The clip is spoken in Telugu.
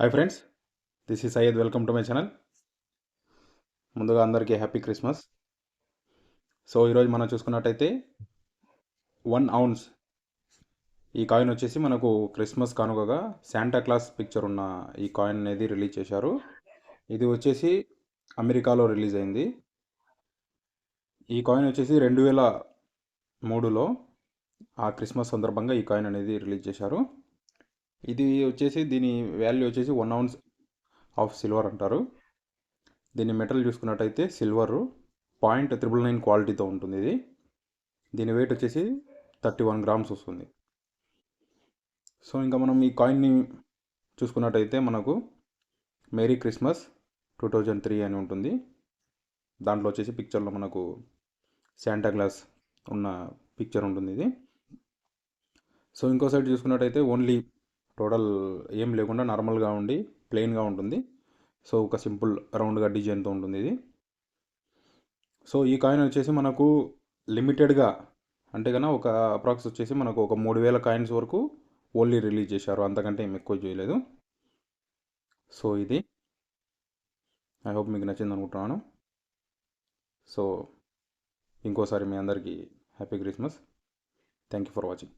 Hi friends, this is Syed. Welcome to my channel. ముందుగా అందరికీ హ్యాపీ క్రిస్మస్. సో ఈరోజు మనం చూసుకున్నట్టయితే 1 ounce ఈ కాయిన్ వచ్చేసి మనకు క్రిస్మస్ కానుకగా శాంటా క్లాస్ పిక్చర్ ఉన్న ఈ కాయిన్ అనేది రిలీజ్ చేశారు. ఇది వచ్చేసి అమెరికాలో రిలీజ్ అయింది. ఈ కాయిన్ వచ్చేసి 2003లో ఆ క్రిస్మస్ సందర్భంగా ఈ కాయిన్ అనేది రిలీజ్ చేశారు. ఇది వచ్చేసి దీని వాల్యూ వచ్చేసి 1 ounce ఆఫ్ సిల్వర్ అంటారు. దీని మెటల్ చూసుకున్నట్టయితే సిల్వరు 0.999 క్వాలిటీతో ఉంటుంది. ఇది దీని వెయిట్ వచ్చేసి 31 grams వస్తుంది. సో ఇంకా మనం ఈ కాయిన్ని చూసుకున్నట్టయితే మనకు మేరీ క్రిస్మస్ 2003 అని ఉంటుంది. దాంట్లో వచ్చేసి పిక్చర్లో మనకు శాంటా క్లాస్ ఉన్న పిక్చర్ ఉంటుంది ఇది. సో ఇంకో సైడ్ చూసుకున్నట్టయితే ఓన్లీ టోటల్ ఏం లేకుండా నార్మల్గా ఉండి ప్లెయిన్గా ఉంటుంది. సో ఒక సింపుల్ రౌండ్గా డిజైన్తో ఉంటుంది ఇది. సో ఈ కాయిన్ వచ్చేసి మనకు లిమిటెడ్గా అంటే కన్నా ఒక అప్రాక్స్ వచ్చేసి మనకు ఒక 3000 కాయిన్స్ వరకు ఓన్లీ రిలీజ్ చేశారు, అంతకంటే ఏం ఎక్కువ చేయలేదు. సో ఇది ఐ హోప్ మీకు నచ్చింది అనుకుంటున్నాను. సో ఇంకోసారి మీ అందరికీ happy Christmas. Thank you for watching.